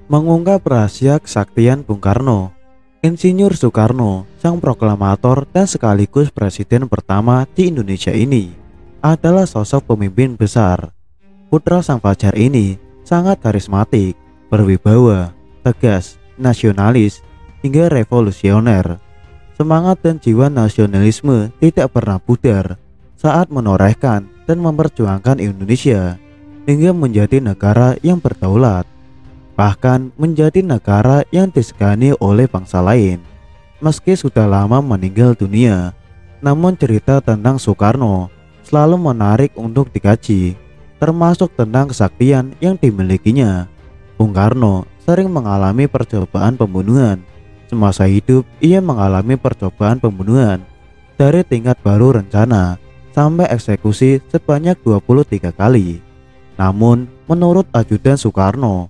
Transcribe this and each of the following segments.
mengungkap rahasia kesaktian Bung Karno. Insinyur Soekarno, sang proklamator dan sekaligus presiden pertama di Indonesia ini, adalah sosok pemimpin besar. Putra sang fajar ini sangat karismatik, berwibawa, tegas, nasionalis, hingga revolusioner. Semangat dan jiwa nasionalisme tidak pernah pudar saat menorehkan dan memperjuangkan Indonesia hingga menjadi negara yang berdaulat, bahkan menjadi negara yang disegani oleh bangsa lain. Meski sudah lama meninggal dunia, namun cerita tentang Soekarno selalu menarik untuk dikaji, termasuk tentang kesaktian yang dimilikinya. Bung Karno sering mengalami percobaan pembunuhan. Semasa hidup ia mengalami percobaan pembunuhan dari tingkat baru rencana sampai eksekusi sebanyak 23 kali. Namun menurut ajudan Soekarno,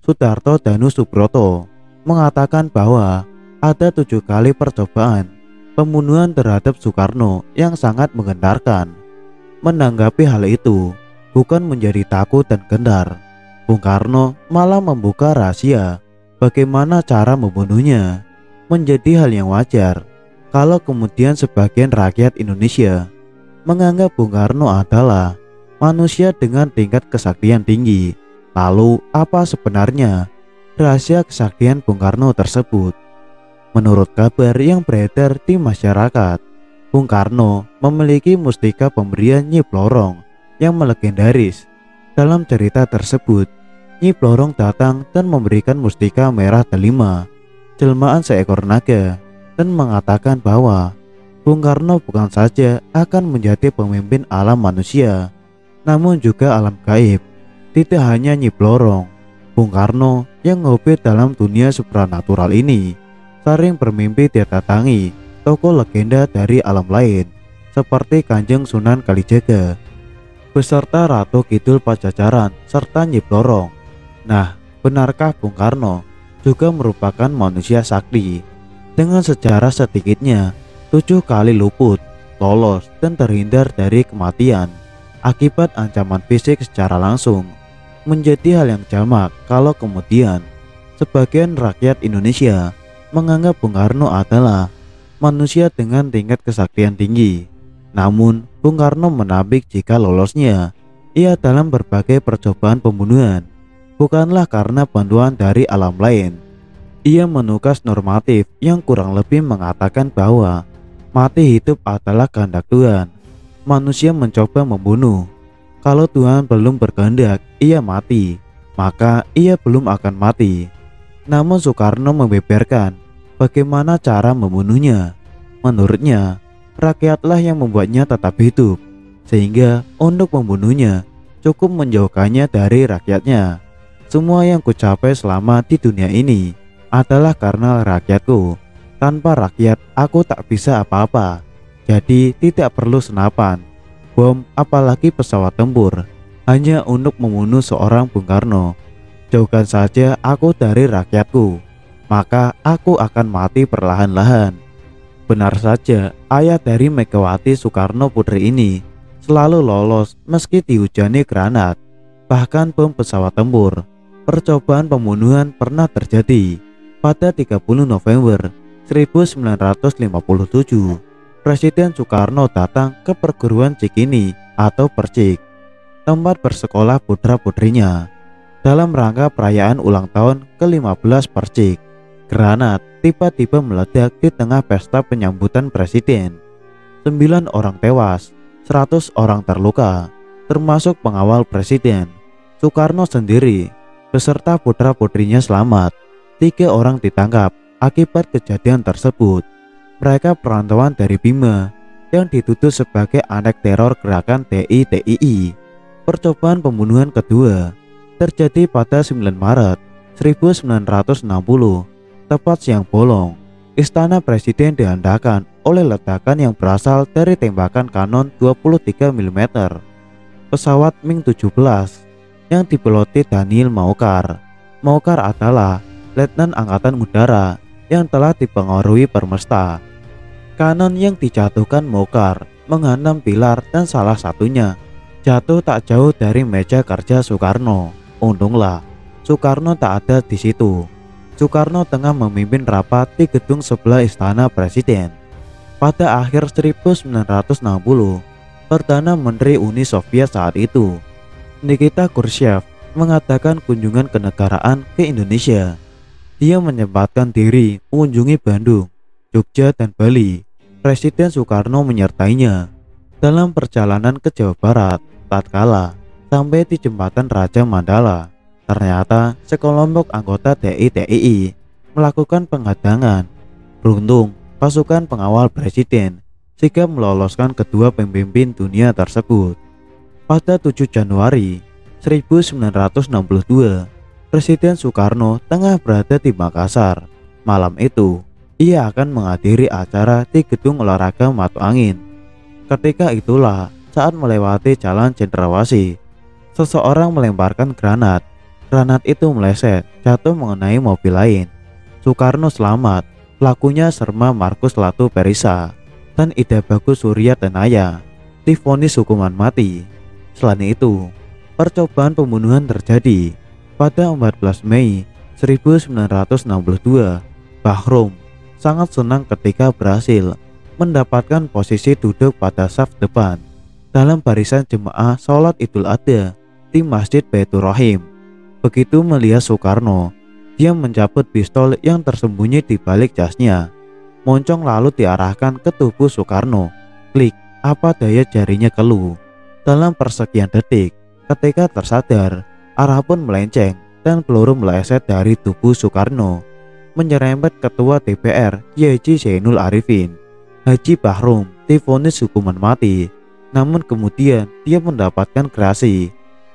Sudarto Danu Subroto, mengatakan bahwa ada 7 kali percobaan pembunuhan terhadap Soekarno yang sangat menggentarkan. Menanggapi hal itu bukan menjadi takut dan gentar, Bung Karno malah membuka rahasia bagaimana cara membunuhnya. Menjadi hal yang wajar kalau kemudian sebagian rakyat Indonesia menganggap Bung Karno adalah manusia dengan tingkat kesaktian tinggi. Lalu apa sebenarnya rahasia kesaktian Bung Karno tersebut? Menurut kabar yang beredar di masyarakat, Bung Karno memiliki mustika pemberian Nyi Blorong yang melegendaris. Dalam cerita tersebut, Nyi Blorong datang dan memberikan mustika merah delima, jelmaan seekor naga, dan mengatakan bahwa Bung Karno bukan saja akan menjadi pemimpin alam manusia, namun juga alam gaib. Tidak hanya Nyi Blorong, Bung Karno yang hobi dalam dunia supranatural ini sering bermimpi didatangi tokoh legenda dari alam lain seperti Kanjeng Sunan Kalijaga beserta Ratu Kidul Pajajaran serta Nyi Blorong. Nah, benarkah Bung Karno juga merupakan manusia sakti dengan sejarah sedikitnya 7 kali luput, lolos, dan terhindar dari kematian akibat ancaman fisik secara langsung? Menjadi hal yang jamak kalau kemudian sebagian rakyat Indonesia menganggap Bung Karno adalah manusia dengan tingkat kesaktian tinggi. Namun Bung Karno menapik jika lolosnya ia dalam berbagai percobaan pembunuhan bukanlah karena bantuan dari alam lain. Ia menugas normatif yang kurang lebih mengatakan bahwa mati hidup adalah kehendak Tuhan. Manusia mencoba membunuh. Kalau Tuhan belum berkehendak ia mati, maka ia belum akan mati. Namun Soekarno membeberkan bagaimana cara membunuhnya. Menurutnya, rakyatlah yang membuatnya tetap hidup, sehingga untuk membunuhnya cukup menjauhkannya dari rakyatnya. Semua yang kucapai selama di dunia ini adalah karena rakyatku. Tanpa rakyat aku tak bisa apa-apa. Jadi tidak perlu senapan, bom, apalagi pesawat tempur hanya untuk membunuh seorang Bung Karno. Jauhkan saja aku dari rakyatku, maka aku akan mati perlahan-lahan. Benar saja, ayah dari Megawati Soekarno Putri ini selalu lolos meski dihujani granat, bahkan bom pesawat tempur. Percobaan pembunuhan pernah terjadi pada 30 November 1957. Presiden Soekarno datang ke perguruan Cikini atau Percik, tempat bersekolah putra-putrinya. Dalam rangka perayaan ulang tahun ke-15 Percik, granat tiba-tiba meledak di tengah pesta penyambutan presiden. 9 orang tewas, 100 orang terluka, termasuk pengawal presiden. Soekarno sendiri beserta putra-putrinya selamat. 3 orang ditangkap akibat kejadian tersebut. Mereka perantauan dari Bima yang dituduh sebagai anak teror gerakan TI. Percobaan pembunuhan kedua terjadi pada 9 Maret 1960, tepat siang bolong. Istana Presiden dihandakan oleh ledakan yang berasal dari tembakan kanon 23 mm pesawat MiG-17 yang dipiloti Daniel Maucar. Maucar adalah letnan angkatan udara yang telah dipengaruhi Permesta. Kanon yang dijatuhkan Maucar menghantam pilar dan salah satunya jatuh tak jauh dari meja kerja Soekarno. Untunglah Soekarno tak ada di situ. Soekarno tengah memimpin rapat di gedung sebelah Istana Presiden. Pada akhir 1960, Perdana Menteri Uni Soviet saat itu, Nikita Khrushchev, mengadakan kunjungan kenegaraan ke Indonesia. Dia menyempatkan diri mengunjungi Bandung, Jogja, dan Bali. Presiden Soekarno menyertainya dalam perjalanan ke Jawa Barat. Tatkala sampai di jembatan Raja Mandala, ternyata sekelompok anggota TNI melakukan penghadangan. Beruntung pasukan pengawal presiden sigap meloloskan kedua pemimpin dunia tersebut. Pada 7 Januari 1962, Presiden Soekarno tengah berada di Makassar. Malam itu, ia akan menghadiri acara di Gedung Olahraga Matu Angin. Ketika itulah saat melewati Jalan Cendrawasih, seseorang melemparkan granat. Granat itu meleset, jatuh mengenai mobil lain. Soekarno selamat. Pelakunya Serma Markus Latu Perisa dan Ida Bagus Surya Tenaya divonis hukuman mati. Selain itu, percobaan pembunuhan terjadi pada 14 Mei 1962. Bahrom sangat senang ketika berhasil mendapatkan posisi duduk pada saf depan dalam barisan jemaah sholat Idul Adha di Masjid Baitur Rahim. Begitu melihat Soekarno, dia mencabut pistol yang tersembunyi di balik jasnya. Moncong lalu diarahkan ke tubuh Soekarno. Klik, apa daya jarinya keluh. Dalam persekian detik, ketika tersadar, arah pun melenceng dan peluru meleset dari tubuh Soekarno, menyerempet Ketua DPR Haji Zainul Arifin. Haji Bahrom divonis hukuman mati, namun kemudian dia mendapatkan gerasi.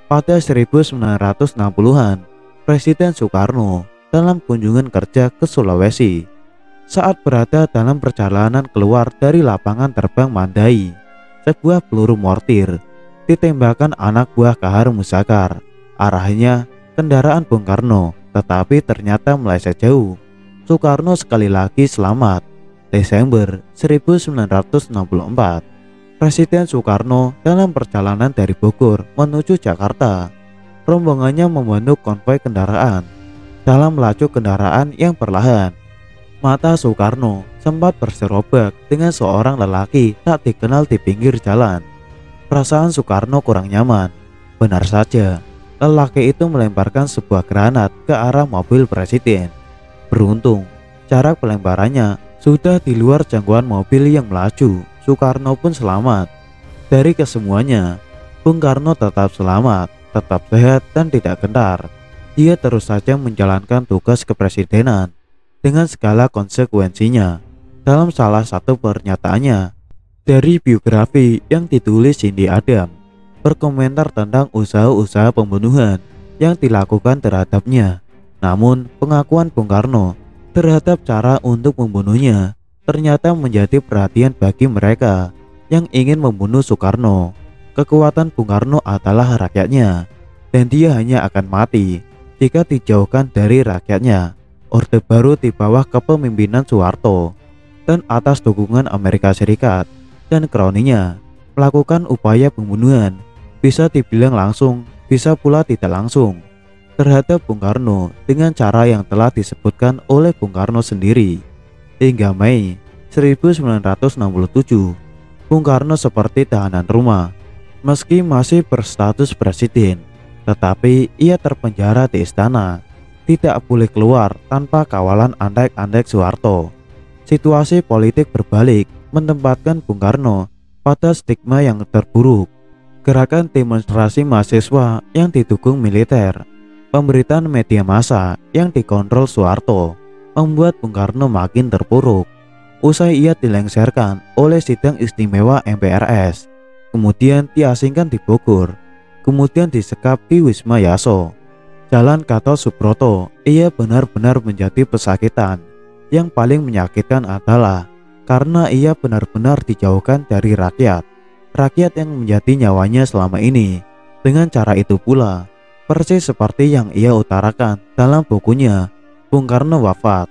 Pada 1960-an, Presiden Soekarno dalam kunjungan kerja ke Sulawesi. Saat berada dalam perjalanan keluar dari lapangan terbang Mandai, sebuah peluru mortir ditembakkan anak buah Kahar Muzakar. Arahnya kendaraan Bung Karno, tetapi ternyata meleset jauh. Soekarno sekali lagi selamat. Desember 1964, Presiden Soekarno dalam perjalanan dari Bogor menuju Jakarta. Rombongannya membentuk konvoi kendaraan dalam laju kendaraan yang perlahan. Mata Soekarno sempat berserobak dengan seorang lelaki tak dikenal di pinggir jalan. Perasaan Soekarno kurang nyaman. Benar saja, lelaki itu melemparkan sebuah granat ke arah mobil presiden. Beruntung, jarak pelemparannya sudah di luar jangkauan mobil yang melaju. Soekarno pun selamat. Dari kesemuanya, Bung Karno tetap selamat, tetap sehat dan tidak gentar. Dia terus saja menjalankan tugas kepresidenan dengan segala konsekuensinya. Dalam salah satu pernyataannya dari biografi yang ditulis Cindy Adam, berkomentar tentang usaha-usaha pembunuhan yang dilakukan terhadapnya. Namun pengakuan Bung Karno terhadap cara untuk membunuhnya ternyata menjadi perhatian bagi mereka yang ingin membunuh Soekarno. Kekuatan Bung Karno adalah rakyatnya, dan dia hanya akan mati jika dijauhkan dari rakyatnya. Orde Baru di bawah kepemimpinan Soeharto dan atas dukungan Amerika Serikat dan kroninya melakukan upaya pembunuhan, bisa dibilang langsung, bisa pula tidak langsung, terhadap Bung Karno dengan cara yang telah disebutkan oleh Bung Karno sendiri. Hingga Mei 1967, Bung Karno seperti tahanan rumah. Meski masih berstatus presiden, tetapi ia terpenjara di istana, tidak boleh keluar tanpa kawalan andek-andek Soeharto. Situasi politik berbalik menempatkan Bung Karno pada stigma yang terburuk. Gerakan demonstrasi mahasiswa yang didukung militer, pemberitaan media massa yang dikontrol Soeharto, membuat Bung Karno makin terpuruk. Usai ia dilengsarkan oleh sidang istimewa MPRS, kemudian diasingkan di Bogor, kemudian disekap di Wisma Yaso, Jalan Gatot Subroto. Ia benar-benar menjadi pesakitan. Yang paling menyakitkan adalah karena ia benar-benar dijauhkan dari rakyat, rakyat yang menjadi nyawanya selama ini. Dengan cara itu pula, persis seperti yang ia utarakan dalam bukunya Bung Karno Wafat,